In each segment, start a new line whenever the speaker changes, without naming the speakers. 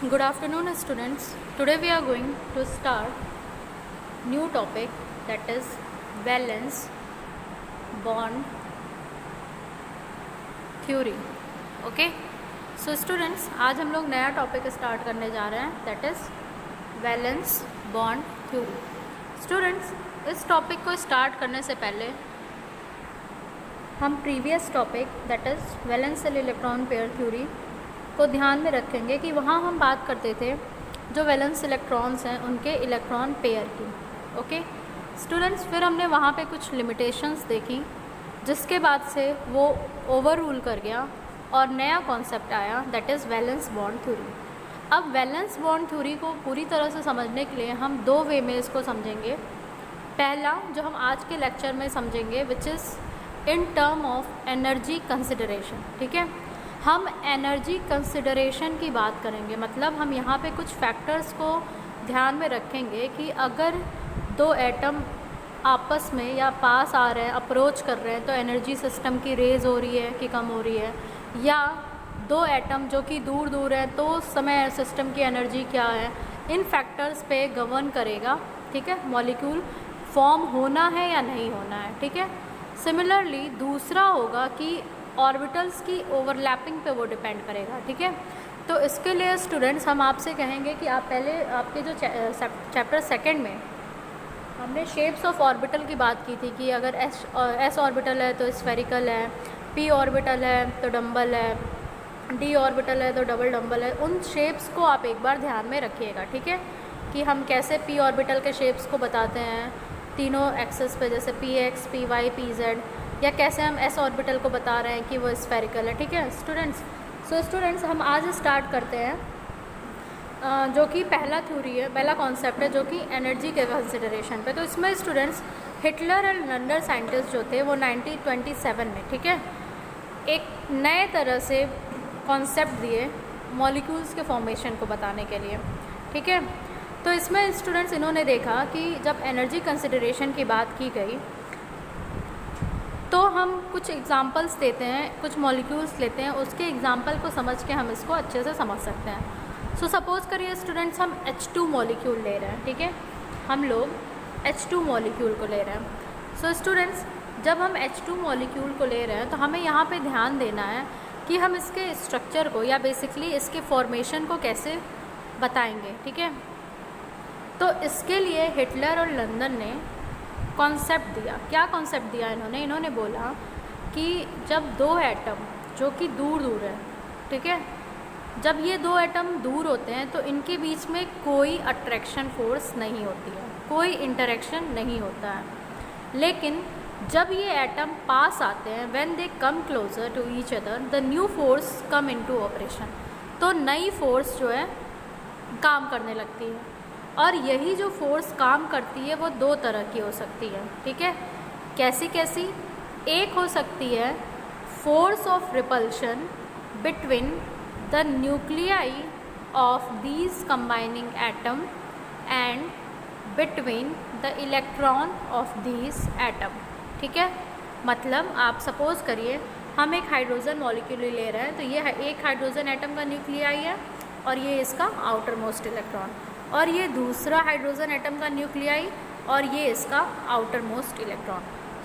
Good afternoon, students. Today we are going to start new topic, that is valence bond theory. Okay. So students, आज हम लोग नया topic start करने जा रहे हैं, that is valence bond theory. Students, इस टॉपिक को स्टार्ट करने से पहले हम previous topic, that is valence shell electron pair theory को ध्यान में रखेंगे कि वहाँ हम बात करते थे जो वैलेंस इलेक्ट्रॉन्स हैं उनके इलेक्ट्रॉन पेयर की. ओके स्टूडेंट्स, फिर हमने वहाँ पे कुछ लिमिटेशंस देखी जिसके बाद से वो ओवर रूल कर गया और नया कॉन्सेप्ट आया, that is valence bond theory. अब वैलेंस बॉन्ड थ्योरी को पूरी तरह से समझने के लिए हम दो वे में इसको समझेंगे. पहला जो हम आज के लेक्चर में समझेंगे which is in term of energy consideration. ठीक है, हम एनर्जी कंसिडरेशन की बात करेंगे. मतलब हम यहाँ पे कुछ फैक्टर्स को ध्यान में रखेंगे कि अगर दो एटम आपस में या पास आ रहे हैं, अप्रोच कर रहे हैं, तो एनर्जी सिस्टम की रेज हो रही है कि कम हो रही है, या दो एटम जो कि दूर दूर हैं तो उस समय सिस्टम की एनर्जी क्या है. इन फैक्टर्स पे गवर्न करेगा, ठीक है, मॉलिक्यूल फॉर्म होना है या नहीं होना है. ठीक है, सिमिलरली दूसरा होगा कि ऑर्बिटल्स की ओवरलैपिंग पे वो डिपेंड करेगा. ठीक है, तो इसके लिए स्टूडेंट्स हम आपसे कहेंगे कि आप पहले आपके जो चैप्टर सेकंड में हमने शेप्स ऑफ ऑर्बिटल की बात की थी कि अगर एस ऑर्बिटल है तो स्फेरिकल है, पी ऑर्बिटल है तो डम्बल है, डी ऑर्बिटल है तो डबल डम्बल है. उन शेप्स को आप एक बार ध्यान में रखिएगा. ठीक है, कि हम कैसे पी ऑर्बिटल के शेप्स को बताते हैं तीनों एक्सेस पे, जैसे P X, P Y, P Z, या कैसे हम एस ऑर्बिटल को बता रहे हैं कि वो स्फेरिकल है. ठीक है स्टूडेंट्स, सो स्टूडेंट्स हम आज स्टार्ट करते हैं जो कि पहला थ्योरी है, पहला कॉन्सेप्ट है जो कि एनर्जी के कंसिडरेशन पे. तो इसमें students Hitler and London scientist जो थे वो 1927 में, ठीक है, एक नए तरह से कॉन्सेप्ट दिए मॉलिक्यूल्स के फॉर्मेशन को बताने के लिए. ठीक है, तो इसमें स्टूडेंट्स इन्होंने देखा कि जब एनर्जी कंसिडरेशन की बात की गई तो हम कुछ एग्जांपल्स देते हैं, कुछ मॉलिक्यूल्स लेते हैं, उसके एग्जांपल को समझ के हम इसको अच्छे से समझ सकते हैं. सो सपोज़ करिए स्टूडेंट्स हम H2 मॉलिक्यूल ले रहे हैं. ठीक है, हम लोग H2 मॉलिक्यूल को ले रहे हैं. सो स्टूडेंट्स, जब हम H2 मॉलिक्यूल को ले रहे हैं तो हमें यहाँ पे ध्यान देना है कि हम इसके स्ट्रक्चर को या बेसिकली इसके फॉर्मेशन को कैसे बताएंगे. ठीक है, तो इसके लिए हिटलर और लंदन ने कॉन्सेप्ट दिया. क्या कॉन्सेप्ट दिया इन्होंने बोला कि जब दो एटम जो कि दूर दूर है, ठीक है, जब ये दो एटम दूर होते हैं तो इनके बीच में कोई अट्रैक्शन फोर्स नहीं होती है, कोई इंटरेक्शन नहीं होता है. लेकिन जब ये एटम पास आते हैं, when they come closer to each other, the new force come into operation. तो नई फोर्स जो है काम करने लगती है. और यही जो फोर्स काम करती है वो दो तरह की हो सकती है. ठीक है, कैसी कैसी? एक हो सकती है force of repulsion between the nuclei of these combining atom and between the electron of these atom. ठीक है, मतलब आप सपोज़ करिए हम एक हाइड्रोजन मॉलिक्यूल ले रहे हैं, तो ये एक हाइड्रोजन एटम का न्यूक्लियाई है और ये इसका आउटर मोस्ट इलेक्ट्रॉन, और ये दूसरा हाइड्रोजन एटम का न्यूक्लियाई और ये इसका outer most electron.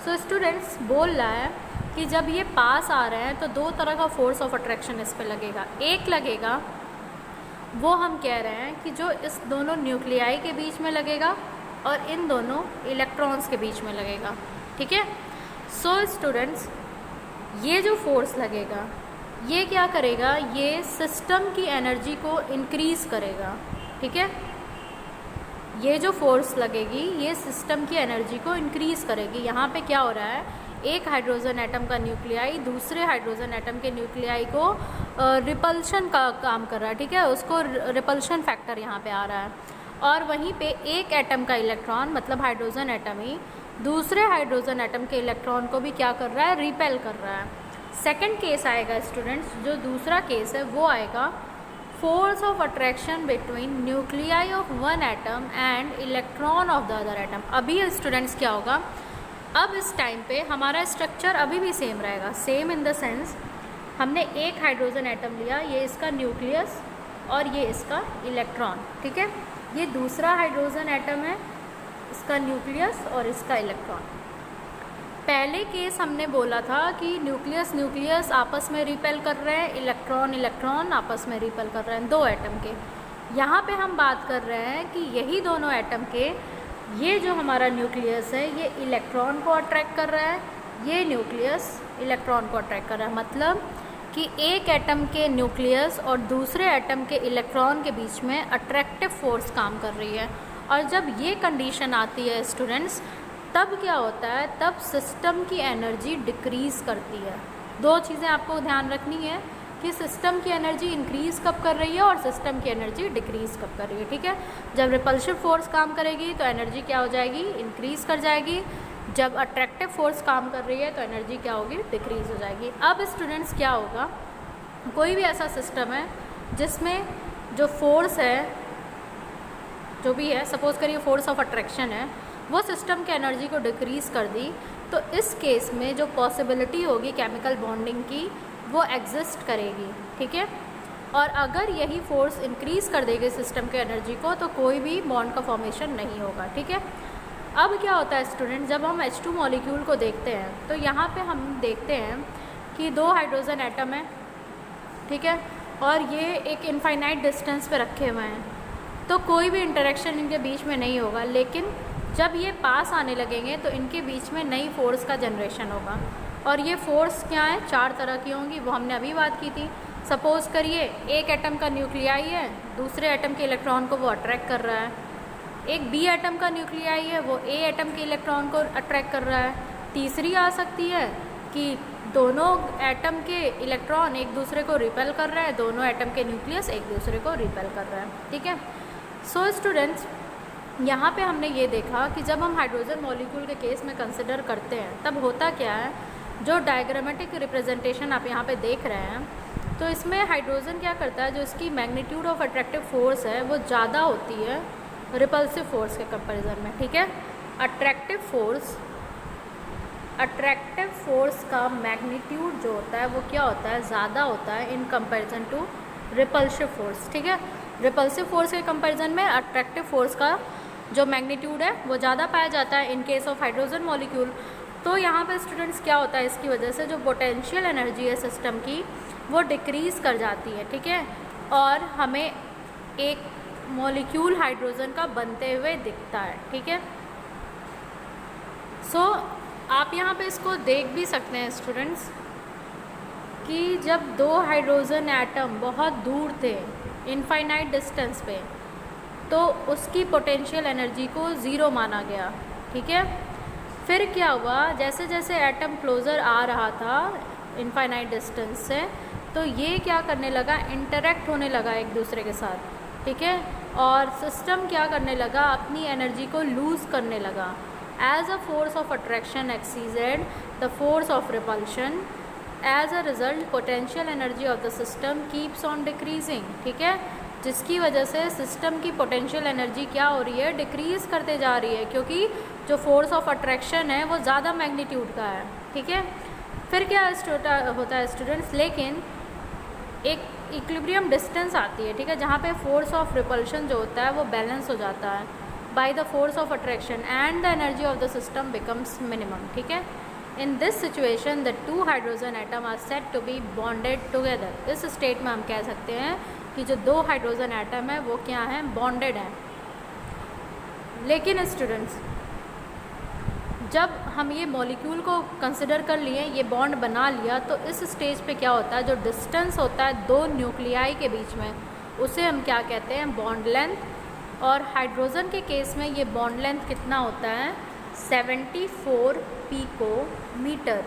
So students बोल रहा है कि जब ये पास आ रहे हैं तो दो तरह का फोर्स ऑफ अट्रैक्शन इस पे लगेगा. एक लगेगा वो हम कह रहे हैं कि जो इस दोनों न्यूक्लियाई के बीच में लगेगा और इन दोनों इलेक्ट्रॉन्स के बीच में लगेगा. ठीक है, सो स्टूडेंट्स ये जो फोर्स लगेगा ये क्या करेगा, ये सिस्टम की एनर्जी को इंक्रीज़ करेगा. ठीक है, ये जो फोर्स लगेगी ये सिस्टम की एनर्जी को इंक्रीज़ करेगी. यहाँ पे क्या हो रहा है, एक हाइड्रोजन एटम का न्यूक्लियाई दूसरे हाइड्रोजन एटम के न्यूक्लियाई को रिपल्शन का काम कर रहा है. ठीक है, उसको रिपल्शन फैक्टर यहाँ पे आ रहा है. और वहीं पे एक एटम का इलेक्ट्रॉन, मतलब हाइड्रोजन एटम ही दूसरे हाइड्रोजन एटम के इलेक्ट्रॉन को भी क्या कर रहा है, रिपेल कर रहा है. सेकेंड केस आएगा स्टूडेंट्स, जो दूसरा केस है वो आएगा force of attraction between nuclei of one atom and electron of the other atom. अभी स्टूडेंट्स क्या होगा, अब इस टाइम पे हमारा स्ट्रक्चर अभी भी सेम रहेगा. सेम इन द सेंस हमने एक हाइड्रोजन एटम लिया, ये इसका न्यूक्लियस और ये इसका इलेक्ट्रॉन, ठीक है। ये दूसरा हाइड्रोजन एटम है, इसका न्यूक्लियस और इसका इलेक्ट्रॉन। पहले केस हमने बोला था कि न्यूक्लियस न्यूक्लियस आपस में रिपेल कर रहे हैं, इलेक्ट्रॉन इलेक्ट्रॉन आपस में रिपेल कर रहे हैं, दो एटम के। यहाँ पे हम बात कर रहे हैं कि यही दोनों एटम के, ये जो हमारा न्यूक्लियस है ये इलेक्ट्रॉन को अट्रैक्ट कर रहा है, ये न्यूक्लियस इलेक्ट्रॉन को अट्रैक्ट कर रहा है। मतलब कि एक एटम के न्यूक्लियस और दूसरे एटम के इलेक्ट्रॉन के बीच में अट्रैक्टिव फोर्स काम कर रही है। और जब ये कंडीशन आती है स्टूडेंट्स, तब क्या होता है, तब सिस्टम की एनर्जी डिक्रीज़ करती है। दो चीज़ें आपको ध्यान रखनी है कि सिस्टम की एनर्जी इंक्रीज़ कब कर रही है और सिस्टम की एनर्जी डिक्रीज़ कब कर रही है, ठीक है। जब रिपल्सिव फोर्स काम करेगी तो एनर्जी क्या हो जाएगी, इंक्रीज़ कर जाएगी। जब अट्रैक्टिव फोर्स काम कर रही है तो एनर्जी क्या होगी, डिक्रीज़ हो जाएगी। अब स्टूडेंट्स क्या होगा, कोई भी ऐसा सिस्टम है जिसमें जो फोर्स है, जो भी है, सपोज़ करिए फोर्स ऑफ अट्रैक्शन है, वो सिस्टम के एनर्जी को डिक्रीज़ कर दी, तो इस केस में जो पॉसिबिलिटी होगी केमिकल बॉन्डिंग की वो एग्जिस्ट करेगी, ठीक है। और अगर यही फोर्स इंक्रीज़ कर देगी सिस्टम के एनर्जी को तो कोई भी बॉन्ड का फॉर्मेशन नहीं होगा, ठीक है। अब क्या होता है स्टूडेंट, जब हम H2 मॉलिक्यूल को देखते हैं तो यहाँ पे हम देखते हैं कि दो हाइड्रोजन एटम है, ठीक है, और ये एक इनफाइनाइट डिस्टेंस पे रखे हुए हैं, तो कोई भी इंटरेक्शन इनके बीच में नहीं होगा। लेकिन जब ये पास आने लगेंगे तो इनके बीच में नई फोर्स का जनरेशन होगा। और ये फोर्स क्या है, चार तरह की होंगी, वो हमने अभी बात की थी। सपोज़ करिए एक एटम का न्यूक्लियाई है, दूसरे एटम के इलेक्ट्रॉन को वो अट्रैक्ट कर रहा है। एक बी एटम का न्यूक्लियाई है, वो ए एटम के इलेक्ट्रॉन को अट्रैक्ट कर रहा है। तीसरी आ सकती है कि दोनों एटम के इलेक्ट्रॉन एक दूसरे को रिपेल कर रहा है, दोनों एटम के न्यूक्लियस एक दूसरे को रिपेल कर रहा है, ठीक है। सो स्टूडेंट्स, यहाँ पे हमने ये देखा कि जब हम हाइड्रोजन मॉलिक्यूल के केस में कंसिडर करते हैं तब होता क्या है, जो डायग्रामेटिक रिप्रेजेंटेशन आप यहाँ पे देख रहे हैं, तो इसमें हाइड्रोजन क्या करता है, जो इसकी मैग्नीट्यूड ऑफ अट्रैक्टिव फोर्स है वो ज़्यादा होती है रिपल्सिव फोर्स के कंपैरिजन में, ठीक है। अट्रैक्टिव फोर्स का मैग्नीट्यूड जो होता है वो क्या होता है, ज़्यादा होता है in comparison to repulsive force, ठीक है। रिपल्सिव फोर्स के कंपैरिजन में अट्रैक्टिव फोर्स का जो मैग्नीट्यूड है वो ज़्यादा पाया जाता है in case of hydrogen molecule. तो यहाँ पे स्टूडेंट्स क्या होता है, इसकी वजह से जो पोटेंशियल एनर्जी है सिस्टम की वो डिक्रीज़ कर जाती है, ठीक है, और हमें एक मॉलिक्यूल हाइड्रोजन का बनते हुए दिखता है, ठीक है। सो आप यहाँ पे इसको देख भी सकते हैं स्टूडेंट्स कि जब दो हाइड्रोजन एटम बहुत दूर थे इनफाइनाइट डिस्टेंस पे, तो उसकी पोटेंशियल एनर्जी को ज़ीरो माना गया, ठीक है। फिर क्या हुआ, जैसे जैसे एटम क्लोज़र आ रहा था इनफाइनाइट डिस्टेंस से, तो ये क्या करने लगा, इंटरेक्ट होने लगा एक दूसरे के साथ, ठीक है। और सिस्टम क्या करने लगा, अपनी एनर्जी को लूज़ करने लगा। As a force of attraction exceeded the force of repulsion, as a result potential energy of the system keeps on decreasing, ठीक है। जिसकी वजह से सिस्टम की पोटेंशियल एनर्जी क्या हो रही है, डिक्रीज़ करते जा रही है, क्योंकि जो फोर्स ऑफ अट्रैक्शन है वो ज़्यादा मैग्नीट्यूड का है, ठीक है। फिर क्या होता है स्टूडेंट्स, लेकिन एक इक्विलिब्रियम डिस्टेंस आती है, ठीक है, जहाँ पे फोर्स ऑफ रिपल्शन जो होता है वो बैलेंस हो जाता है by the force of attraction and the energy of the system becomes minimum, ठीक है। In this situation the two hydrogen atom are set to be bonded together. इस स्टेट में हम कह सकते हैं कि जो दो हाइड्रोजन एटम है वो क्या हैं, बॉन्डेड हैं। लेकिन स्टूडेंट्स, जब हम ये मॉलिक्यूल को कंसिडर कर लिए, ये बॉन्ड बना लिया, तो इस स्टेज पे क्या होता है, जो डिस्टेंस होता है दो न्यूक्लियाई के बीच में, उसे हम क्या कहते हैं, बॉन्ड लेंथ। और हाइड्रोजन के केस में ये बॉन्ड लेंथ कितना होता है, 74 पिकोमीटर,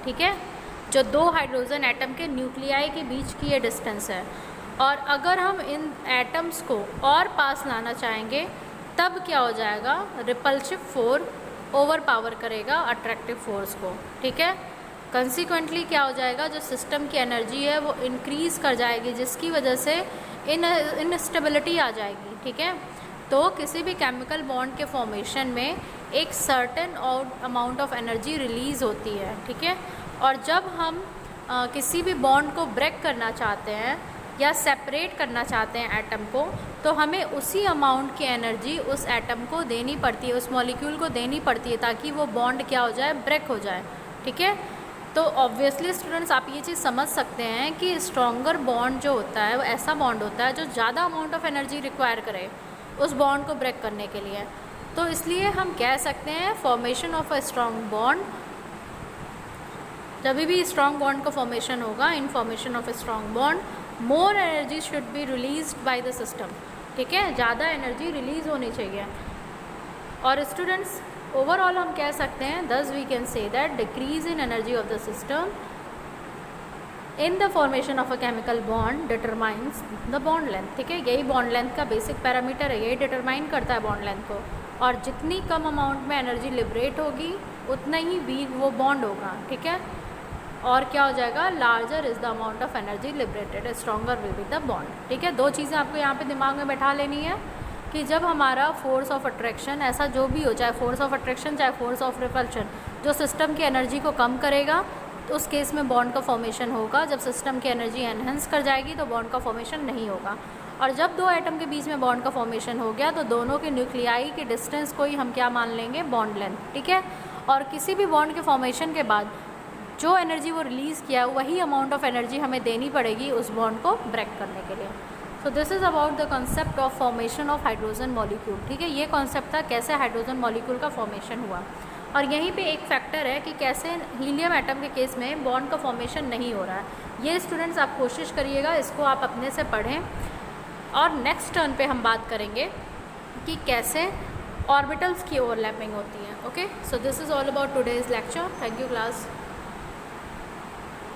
ठीक है, जो दो हाइड्रोजन एटम के न्यूक्लियाई के बीच की ये डिस्टेंस है। और अगर हम इन एटम्स को और पास लाना चाहेंगे तब क्या हो जाएगा, रिपल्सिव फोर्स ओवर पावर करेगा अट्रैक्टिव फोर्स को, ठीक है। कंसिक्वेंटली क्या हो जाएगा, जो सिस्टम की एनर्जी है वो इंक्रीज़ कर जाएगी, जिसकी वजह से इनस्टेबिलिटी आ जाएगी, ठीक है। तो किसी भी केमिकल बॉन्ड के फॉर्मेशन में एक certain amount of energy release होती है, ठीक है। और जब हम किसी भी बॉन्ड को ब्रेक करना चाहते हैं या सेपरेट करना चाहते हैं एटम को, तो हमें उसी अमाउंट की एनर्जी उस एटम को देनी पड़ती है, उस मॉलिक्यूल को देनी पड़ती है, ताकि वो बॉन्ड क्या हो जाए, ब्रेक हो जाए। ठीक है, तो ऑब्वियसली स्टूडेंट्स आप ये चीज़ समझ सकते हैं कि स्ट्रॉन्गर बॉन्ड जो होता है वो ऐसा बॉन्ड होता है जो ज़्यादा अमाउंट ऑफ एनर्जी रिक्वायर करे उस बॉन्ड को ब्रेक करने के लिए। तो इसलिए हम कह सकते हैं formation of a strong bond, जब भी स्ट्रॉन्ग बॉन्ड का फॉर्मेशन होगा, in formation of a strong bond more energy should be released by the system. ठीक है, ज़्यादा एनर्जी रिलीज़ होनी चाहिए। और स्टूडेंट्स ओवरऑल हम कह सकते हैं thus we can say that decrease in energy of the system in the formation of a chemical bond determines the bond length। ठीक है, यही बॉन्ड लेंथ का बेसिक पैरामीटर है, यही डिटरमाइन करता है बॉन्ड लेंथ को। और जितनी कम अमाउंट में एनर्जी लिबरेट होगी उतना ही वीक वो बॉन्ड होगा। ठीक है, और क्या हो जाएगा, larger is the amount of energy liberated stronger will be the bond. ठीक है, दो चीज़ें आपको यहाँ पे दिमाग में बैठा लेनी है कि जब हमारा फोर्स ऑफ अट्रैक्शन, ऐसा जो भी हो, चाहे फोर्स ऑफ अट्रैक्शन चाहे फोर्स ऑफ रिपल्शन, जो सिस्टम की एनर्जी को कम करेगा तो उस केस में बॉन्ड का फॉर्मेशन होगा। जब सिस्टम की एनर्जी एनहेंस कर जाएगी तो बॉन्ड का फॉर्मेशन नहीं होगा। और जब दो एटम के बीच में बॉन्ड का फॉर्मेशन हो गया तो दोनों के न्यूक्लियाई के डिस्टेंस को ही हम क्या मान लेंगे, बॉन्ड लेंथ। ठीक है, और किसी भी बॉन्ड के फॉर्मेशन के बाद जो एनर्जी वो रिलीज़ किया वही अमाउंट ऑफ एनर्जी हमें देनी पड़ेगी उस बॉन्ड को ब्रेक करने के लिए। So this is about the concept of formation of hydrogen molecule. ठीक है, ये कॉन्सेप्ट था कैसे हाइड्रोजन मॉलिक्यूल का फॉर्मेशन हुआ। और यहीं पे एक फैक्टर है कि कैसे हीलियम एटम के केस में बॉन्ड का फॉर्मेशन नहीं हो रहा है। ये स्टूडेंट्स आप कोशिश करिएगा, इसको आप अपने से पढ़ें। और नेक्स्ट टर्न पे हम बात करेंगे कि कैसे ऑर्बिटल्स की ओवरलैपिंग होती है। Okay, so this is all about today's lecture. Thank you class.